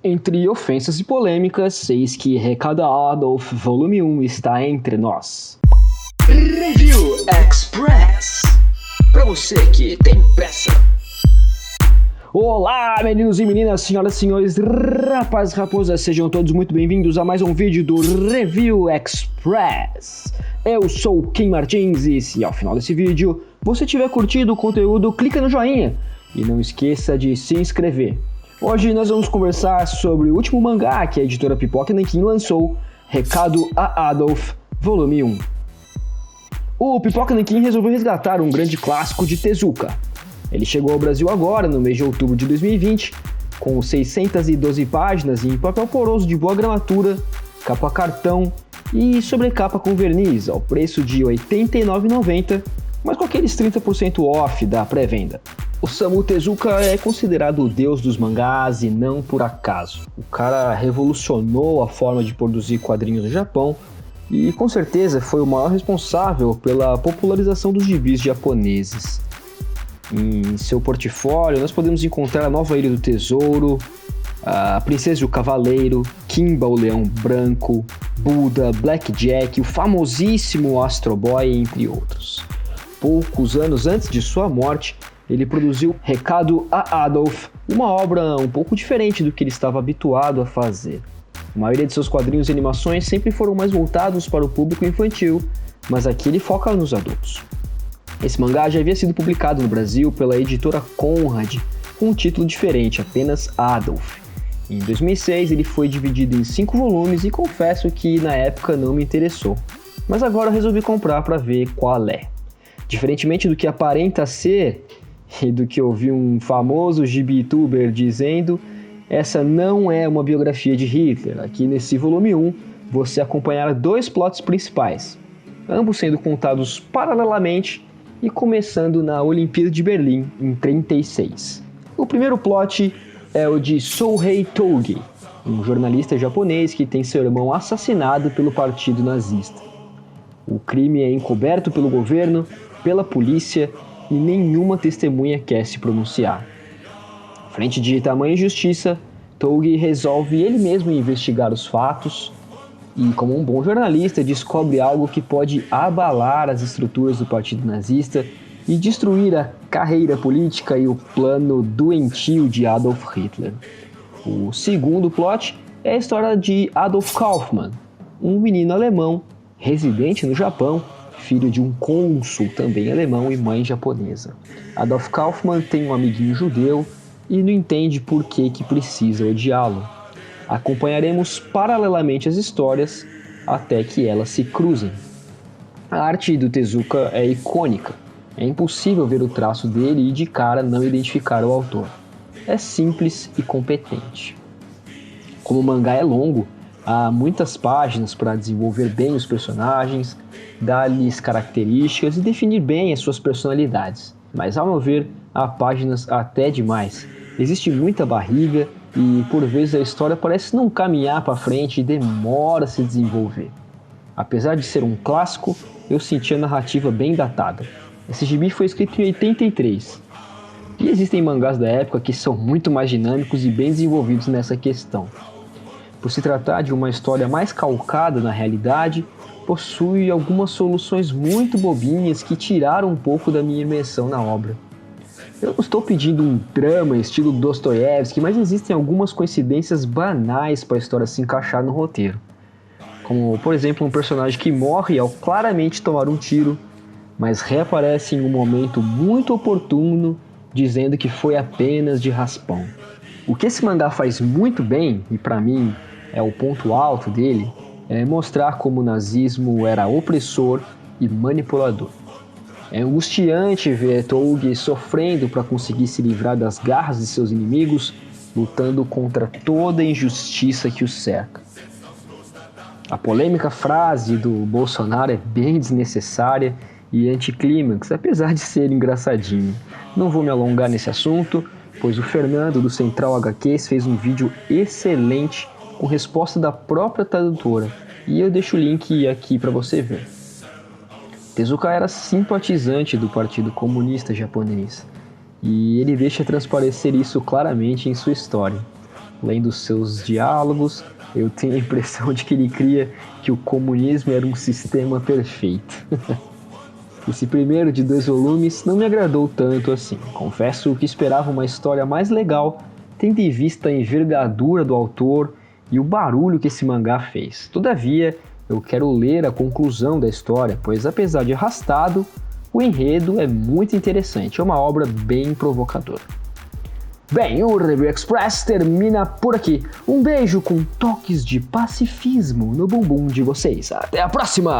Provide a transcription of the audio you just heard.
Entre ofensas e polêmicas, eis que Recado Adolf, volume 1 está entre nós. Review Express, pra você que tem pressa. Olá, meninos e meninas, senhoras e senhores, rapazes e raposas, sejam todos muito bem-vindos a mais um vídeo do Review Express. Eu sou o Kim Martins e se ao final desse vídeo você tiver curtido o conteúdo, clica no joinha e não esqueça de se inscrever. Hoje nós vamos conversar sobre o último mangá que a editora Pipoca Nankin lançou, Recado a Adolf, volume 1. O Pipoca Nankin resolveu resgatar um grande clássico de Tezuka. Ele chegou ao Brasil agora, no mês de outubro de 2020, com 612 páginas em papel poroso de boa gramatura, capa cartão e sobrecapa com verniz, ao preço de R$ 89,90, mas com aqueles 30% off da pré-venda. Osamu Tezuka é considerado o deus dos mangás e não por acaso. O cara revolucionou a forma de produzir quadrinhos no Japão e com certeza foi o maior responsável pela popularização dos gibis japoneses. Em seu portfólio nós podemos encontrar a Nova Ilha do Tesouro, a Princesa e o Cavaleiro, Kimba o Leão Branco, Buda, Blackjack, o famosíssimo Astro Boy, entre outros. Poucos anos antes de sua morte, ele produziu Recado a Adolf, uma obra um pouco diferente do que ele estava habituado a fazer. A maioria de seus quadrinhos e animações sempre foram mais voltados para o público infantil, mas aqui ele foca nos adultos. Esse mangá já havia sido publicado no Brasil pela editora Conrad, com um título diferente, apenas Adolf. Em 2006 ele foi dividido em 5 volumes e confesso que na época não me interessou, mas agora resolvi comprar para ver qual é. Diferentemente do que aparenta ser e do que ouvi um famoso gibi-tuber dizendo, essa não é uma biografia de Hitler. Aqui nesse volume 1 você acompanhará 2 plots principais, ambos sendo contados paralelamente e começando na Olimpíada de Berlim em 1936. O primeiro plot é o de Souhei Tougi, um jornalista japonês que tem seu irmão assassinado pelo partido nazista. O crime é encoberto pelo governo, pela polícia e nenhuma testemunha quer se pronunciar. Frente de tamanha injustiça, Tougi resolve ele mesmo investigar os fatos e, como um bom jornalista, descobre algo que pode abalar as estruturas do partido nazista e destruir a carreira política e o plano doentio de Adolf Hitler. O segundo plot é a história de Adolf Kaufmann, um menino alemão residente no Japão, filho de um cônsul também alemão e mãe japonesa. Adolf Kaufmann tem um amiguinho judeu e não entende por que precisa odiá-lo. Acompanharemos paralelamente as histórias até que elas se cruzem. A arte do Tezuka é icônica. É impossível ver o traço dele e de cara não identificar o autor. É simples e competente. Como o mangá é longo, há muitas páginas para desenvolver bem os personagens, dar-lhes características e definir bem as suas personalidades. Mas ao meu ver, há páginas até demais. Existe muita barriga e por vezes a história parece não caminhar para frente e demora a se desenvolver. Apesar de ser um clássico, eu senti a narrativa bem datada. Esse gibi foi escrito em 83. E existem mangás da época que são muito mais dinâmicos e bem desenvolvidos nessa questão. Por se tratar de uma história mais calcada na realidade, possui algumas soluções muito bobinhas que tiraram um pouco da minha imersão na obra. Eu não estou pedindo um drama estilo Dostoiévski, mas existem algumas coincidências banais para a história se encaixar no roteiro. Como, por exemplo, um personagem que morre ao claramente tomar um tiro, mas reaparece em um momento muito oportuno, dizendo que foi apenas de raspão. O que esse mangá faz muito bem, e para mim é o ponto alto dele, é mostrar como o nazismo era opressor e manipulador. É angustiante ver Tougi sofrendo para conseguir se livrar das garras de seus inimigos, lutando contra toda a injustiça que o cerca. A polêmica frase do Bolsonaro é bem desnecessária e anticlímax, apesar de ser engraçadinho. Não vou me alongar nesse assunto, pois o Fernando do Central HQs fez um vídeo excelente com resposta da própria tradutora, e eu deixo o link aqui para você ver. Tezuka era simpatizante do Partido Comunista Japonês, e ele deixa transparecer isso claramente em sua história. lendo seus diálogos, eu tenho a impressão de que ele cria que o comunismo era um sistema perfeito. Esse primeiro de 2 volumes não me agradou tanto assim. Confesso que esperava uma história mais legal, tendo em vista a envergadura do autor e o barulho que esse mangá fez. Todavia, eu quero ler a conclusão da história, pois apesar de arrastado, o enredo é muito interessante, é uma obra bem provocadora. Bem, o Review Express termina por aqui. Um beijo com toques de pacifismo no bumbum de vocês. Até a próxima!